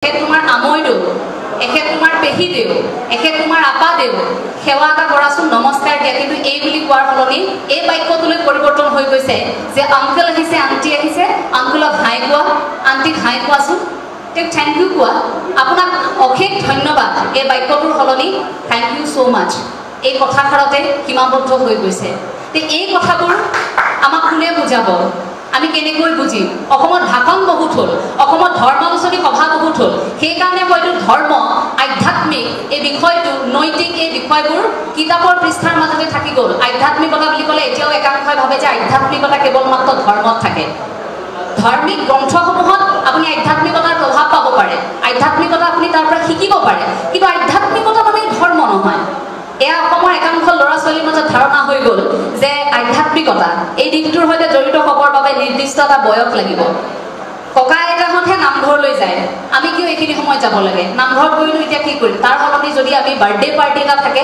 তোমাৰ আমৈ দেউ, এখেত তোমাৰ পেহী দেউ, এখেত তোমাৰ আপা দেউ, সেৱা এটা কৰাচোন, নমস্কাৰ দিয়া। কিন্তু এই বুলি কোৱাৰ সলনি এই বাক্যটোলৈ পৰিৱৰ্তন হৈ গৈছে যে আংকল আহিছে, আণ্টি আহিছে, আংকলক হাই কোৱা, আণ্টিক হাই কোৱাচোন, তেওঁক থেংক ইউ কোৱা, আপোনাক অশেষ ধন্যবাদ। এই বাক্যটোৰ সলনি থেংক ইউ ছ' মাছ এই কথাষাৰতে সীমাবদ্ধ হৈ গৈছে। এই কথাবোৰ আমাক কোনে বুজাব? আমি কেনেকৈ বুজিম? অসমত ভাষণ বহুত হ'ল, অসমত ধৰ্মালোচনী সভা বহুত হ'ল, সেইকাৰণে হয়তো ধৰ্ম, আধ্যাত্মিক এই বিষয়টো, নৈতিক এই বিষয়বোৰ কিতাপৰ পৃষ্ঠাৰ মাজতে থাকি গ'ল। আধ্যাত্মিকতা বুলি ক'লে এতিয়াও একাংশই ভাবে যে আধ্যাত্মিকতা কেৱল মাত্ৰ ধৰ্মত থাকে। ধাৰ্মিক গ্ৰন্থসমূহত আপুনি আধ্যাত্মিকতাৰ প্ৰভাৱ পাব পাৰে, আধ্যাত্মিকতা আপুনি তাৰ পৰা শিকিব পাৰে, কিন্তু আধ্যাত্মিকতা মানে ধৰ্ম নহয়। এয়া অসমৰ একাংশ ল'ৰা ছোৱালীৰ মাজত ধাৰণা হৈ গ'ল যে আধ্যাত্মিকতা এই দিশটোৰ সৈতে জড়িত হ'বৰ বাবে নিৰ্দিষ্ট এটা বয়স লাগিব। ককা আইতাহঁতহে নামঘৰলৈ যায়, আমি কিয় এইখিনি সময়ত যাব লাগে? নামঘৰত গৈনো এতিয়া কি কৰিম? তাৰ সলনি যদি আমি বাৰ্থডে পাৰ্টি এটা থাকে,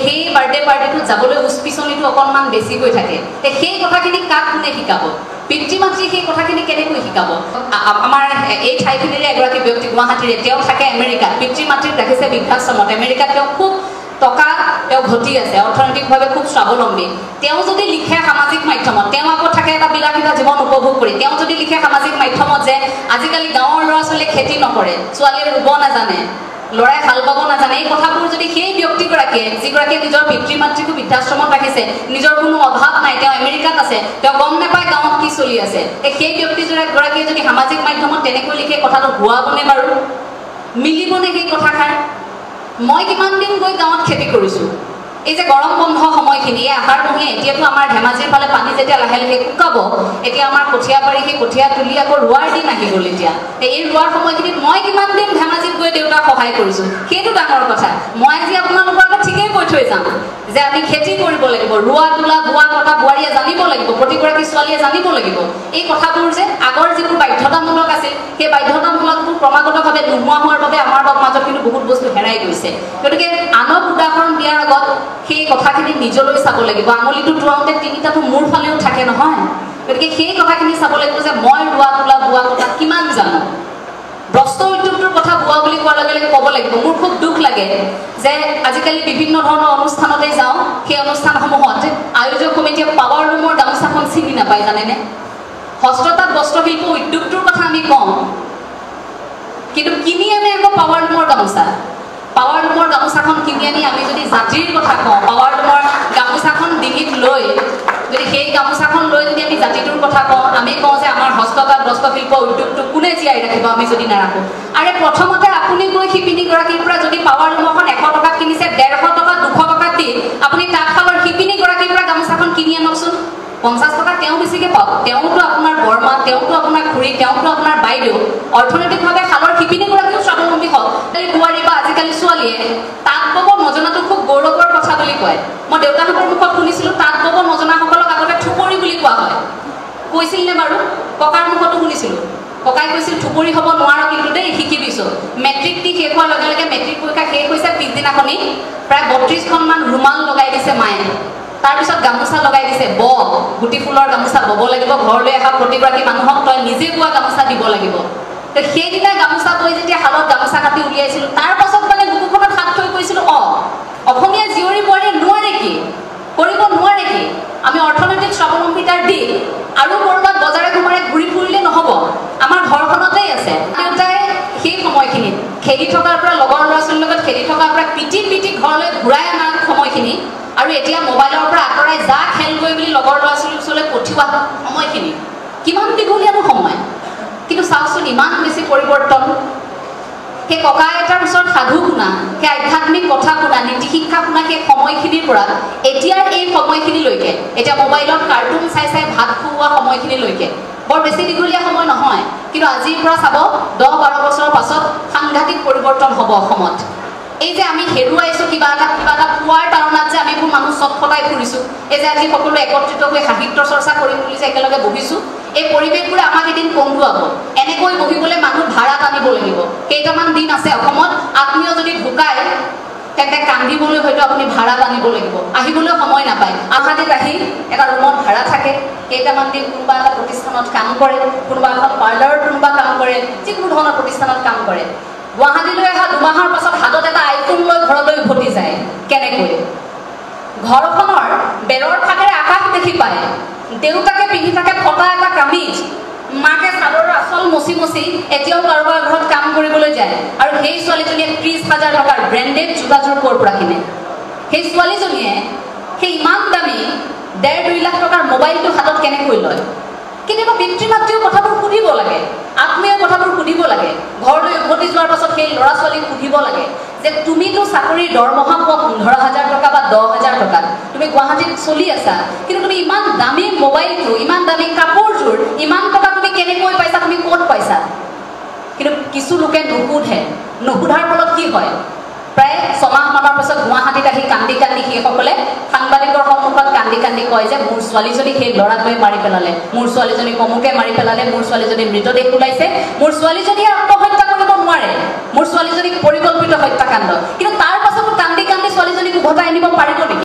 সেই বাৰ্থডে পাৰ্টিটোত যাবলৈ উচপিচনিটো অকণমান বেছিকৈ থাকে। সেই কথাখিনি কাক কোনে শিকাব? পিতৃ মাতৃ সেই কথাখিনি কেনেকৈ শিকাব? আমাৰ এই ঠাইখিনিৰে এগৰাকী ব্যক্তি গুৱাহাটীৰে, তেওঁ থাকে আমেৰিকাত, পিতৃ মাতৃক ৰাখিছে বৃদ্ধাশ্ৰমত। আমেৰিকাত তেওঁ খুব টকা তেওঁ ঘটি আছে, অৰ্থনৈতিকভাৱে খুব স্বাৱলম্বী। তেওঁ যদি লিখে সামাজিক মাধ্যমত, তেওঁ আকৌ থাকে এটা বিলাসিতা জীৱন উপভোগ কৰি, তেওঁ যদি লিখে সামাজিক মাধ্যমত যে আজিকালি গাঁৱৰ ল'ৰা ছোৱালীয়ে খেতি নকৰে, ছোৱালীয়ে ৰুব নাজানে, ল'ৰাই হাল বাব নাজানে, এই কথাবোৰ যদি সেই ব্যক্তিগৰাকীয়ে, যিগৰাকীয়ে নিজৰ পিতৃ মাতৃকো বৃদ্ধাশ্ৰমত ৰাখিছে, নিজৰ কোনো অভাৱ নাই, তেওঁ আমেৰিকাত আছে, তেওঁ গম নাপায় গাঁৱত কি চলি আছে, সেই ব্যক্তিগৰাকীয়ে যদি সামাজিক মাধ্যমত তেনেকৈ লিখে, কথাটো হোৱাবনে বাৰু? মিলিবনে সেই কথাষাৰ? মই কিমান দিন গৈ গাঁৱত খেতি কৰিছোঁ, এই যে গৰম বন্ধ সময়খিনি, এই আহাৰমহীয়া, এতিয়াতো আমাৰ ধেমাজিৰ ফালে পানী যেতিয়া লাহে লাহে শুকাব, এতিয়া আমাৰ কঠীয়া পাৰি সেই কঠীয়া তুলি আকৌ ৰোৱাৰ দিন আহি গ'ল। এতিয়া এই ৰোৱাৰ সময়খিনিত মই কিমান দিন ধেমাজিত গৈ দেউতাক সহায় কৰিছোঁ, সেইটো ডাঙৰ কথা। মই আজি আপোনালোকৰ আগত ঠিকেই কৈ থৈ যাম যে আমি খেতি কৰিব লাগিব, ৰোৱা তোলা, বোৱা কটা বোৱাৰীয়ে জানিব লাগিব, প্ৰতিগৰাকী ছোৱালীয়ে জানিব লাগিব। এই কথাবোৰ যে আগৰ যিবোৰ বাধ্যতামূলক আছিল, সেই বাধ্যতামূলকবোৰ ক্ৰমাগতভাৱে নোহোৱা হোৱাৰ বাবে আমাৰ মাজত কিন্তু বহুত বস্তু হেৰাই গৈছে। গতিকে আনক উদাহৰণ দিয়াৰ আগত সেই কথাখিনি নিজলৈ চাব লাগিব। আঙুলিটো টোৱাওঁতে তিনিটাটো মোৰ ফালেও থাকে নহয়, গতিকে সেই কথাখিনি চাব লাগিব যে মই ৰোৱা তোলা বোৱা কথা কিমান জানো। বস্ত্ৰ উদ্যোগটোৰ কথা বোৱা বুলি কোৱাৰ লগে লগে ক'ব লাগিব, মোৰ খুব দুখ লাগে যে আজিকালি বিভিন্ন ধৰণৰ অনুষ্ঠানতে যাওঁ, সেই অনুষ্ঠানসমূহত আয়োজক কমিটিয়ে পাৱাৰ লুমৰ গামোচাখন চিনি নাপায়, জানেনে? হস্ততাঁত বস্ত্ৰশিল্প উদ্যোগটোৰ কথা আমি কওঁ, কিন্তু কিনি আনে আকৌ পাৱাৰ লুমৰ গামোচা। পাৱাৰ লুমৰ গামোচাখন কিনি আনি আমি যদি জাতিৰ কথা কওঁ, পাৱাৰ লুমৰ গামোচাখন ডিঙিত লৈ যদি সেই গামোচাখন লৈ যদি আমি জাতিটোৰ কথা কওঁ, আমি কওঁ যে আমাৰ হস্ততাঁত বস্ত্ৰশিল্প উদ্যোগটো কোনে জীয়াই ৰাখিব আমি যদি নাৰাখোঁ? আৰে প্ৰথমতে আপুনি গৈ শিপিনীগৰাকীৰ পৰা যদি পাৱাৰ লুমখন 100 টকাত কিনিছে, 150 টকা 200 টকাত দি আপুনি তাঁতশালৰ শিপিনীগৰাকীৰ পৰা গামোচাখন কিনি আনকচোন, 50 টকা তেওঁ বেছিকৈ পাওক। তেওঁতো আপোনাৰ বৰমা, তেওঁতো আপোনাৰ খুৰী, তেওঁতো আপোনাৰ বাইদেউ, অৰ্থনৈতিকভাৱে শালৰ শিপিনীগৰাকীও স্বাৱলম্বী হওক। বোৱাৰী বা আজিকালি ছোৱালীয়ে তাঁত বব নজনাটো খুব গৌৰৱৰ কথা বুলি কয়। মই দেউতাহঁতৰ মুখত শুনিছিলোঁ তাঁত বব নজনাসকলক আগতে থুপৰি বুলি কোৱা হয়। কৈছিল নে বাৰু? ককাৰ মুখতো শুনিছিলোঁ, ককাই কৈছিল থুপৰি হ'ব নোৱাৰো কিন্তু দেই, শিকিবিছোঁ। মেট্ৰিক দি শেষ হোৱাৰ লগে লগে, মেট্ৰিক পৰীক্ষা শেষ হৈছে পিছদিনাখনি প্ৰায় 32খনমান ৰুমাল লগাই দিছে মায়ে, তাৰপিছত গামোচা লগাই দিছে, গুটি ফুলৰ গামোচা বব লাগিব, ঘৰলৈ অহা প্ৰতিগৰাকী মানুহক তই নিজে বোৱা গামোচা দিব লাগিব। সেইদিনা গামোচা বৈ যেতিয়া শালত গামোচা কাটি উলিয়াইছিলোঁ, তাৰ পাছত মানে বুকুখনত হাত থৈ কৈছিলোঁ, অসমীয়া জীয়ৰী বোৱাৰীয়ে নোৱাৰে কি, কৰিব নোৱাৰে কি? আমি অৰ্থনৈতিক স্বাৱলম্বিতাৰ দিশ আৰু ক'ৰবাত বজাৰে ঘুমাৰে ঘূৰি ফুৰিলে নহ'ব, আমাৰ ঘৰখনতেই আছে। দেউতাই সেই সময়খিনিত খেলি থকাৰ পৰা, লগৰ ল'ৰা ছোৱালীৰ লগত খেলি থকাৰ পৰা পিটি পিটি ঘৰলৈ ঘূৰাই অনা সময়খিনি, আৰু এতিয়া মোবাইলৰ পৰা আঁতৰাই যা খেলগৈ বুলি লগৰ ল'ৰা ছোৱালীৰ ওচৰলৈ পঠিওৱা সময়খিনি, কিমান দীঘলীয়ানো সময়। কিন্তু চাওকচোন ইমান বেছি পৰিৱৰ্তন। সেই ককা আইতাৰ ওচৰত সাধু শুনা, সেই আধ্যাত্মিক কথা শুনা, নীতি শিক্ষা শুনা সেই সময়খিনিৰ পৰা এতিয়াৰ এই সময়খিনিলৈকে, এতিয়া মোবাইলত কাৰ্টুন চাই চাই ভাত খুওৱা সময়খিনিলৈকে বৰ বেছি দীঘলীয়া সময় নহয়। কিন্তু আজিৰ পৰা চাব 10-12 বছৰৰ পাছত সাংঘাতিক পৰিৱৰ্তন হ'ব অসমত। এই যে আমি হেৰুৱাইছোঁ কিবা এটা পোৱাৰ তাৰণাত যে আমি মানুহ চট ফটাই ফুৰিছোঁ, এই যে আজি সকলো একত্ৰিত হৈ সাহিত্য চৰ্চা কৰিম বুলি যে একেলগে বহিছোঁ, এই পৰিৱেশবোৰে আমাক এদিন কন্দুৱাব। এনেকৈ বহিবলৈ মানুহ ভাড়াত আনিব লাগিব। কেইটামান দিন আছে অসমত, আত্মীয় যদি ঢুকায় তেন্তে কান্দিবলৈ হয়তো আপুনি ভাড়াত আনিব লাগিব, আহিবলৈ সময় নাপায়। আহাদিত আহি এটা ৰুমত ভাড়া থাকে, কেইটামান দিন কোনোবা এটা প্ৰতিষ্ঠানত কাম কৰে, কোনোবা এখন পাৰ্লাৰত কোনোবা কাম কৰে, যিকোনো ধৰণৰ প্ৰতিষ্ঠানত কাম কৰে। গুৱাহাটীলৈ অহা 2 মাহৰ পাছত হাতত এটা আইফোন লৈ ঘৰলৈ উভতি যায় কেনেকৈ ঘৰখনৰ বেৰৰ ফাকেৰে আকাশ দেখি পায় দেউতাকে পিন্ধি থাকে ফটা এটা কামিজ মাকে চাদৰৰ আচল মচি মচি এতিয়াও কাৰোবাৰ ঘৰত কাম কৰিবলৈ যায় আৰু সেই ছোৱালীজনীয়ে 30,000 টকাৰ ব্ৰেণ্ডেড জোতাযোৰ ক'ৰ পৰা কিনে সেই ছোৱালীজনীয়ে সেই ইমান দামী 1.5-2 লাখ টকাৰ মোবাইলটো হাতত কেনেকৈ লয় কেতিয়াবা পিতৃ মাতৃও কথাবোৰ সুধিব লাগে আত্মীয় কথাবোৰ সুধিব লাগে ঘৰলৈ উভতি যোৱাৰ পাছত সেই ল'ৰা ছোৱালীক সুধিব লাগে যে তুমিতো চাকৰিৰ দৰমহা পোৱা 15,000 টকা বা 10,000 টকা তুমি গুৱাহাটীত চলি আছা কিন্তু তুমি ইমান দামী মোবাইলটো ইমান দামী কাপোৰযোৰ ইমান টকা তুমি কেনেকৈ পাইছা তুমি ক'ত পাইছা কিন্তু কিছু লোকে নুসুধাৰ ফলত কি হয় প্ৰায় 6 মাহমানৰ পাছত গুৱাহাটীত আহি কান্দি কান্দি সেইসকলে সাংবাদিকৰ সন্মুখত কান্দি কান্দি কয় যে মোৰ ছোৱালীজনী সেই ল'ৰাটোৱে মাৰি পেলালে মোৰ ছোৱালীজনী কমুকে মাৰি পেলালে মোৰ ছোৱালীজনী মৃতদেহ ওলাইছে মোৰ ছোৱালীজনীয়ে আত্মহত্যা কৰিব নোৱাৰে মোৰ ছোৱালীজনীক পৰিকল্পিত হত্যাকাণ্ড কিন্তু তাৰ পাছতো কান্দি কান্দি ছোৱালীজনীক উভতাই আনিব পাৰিব নেকি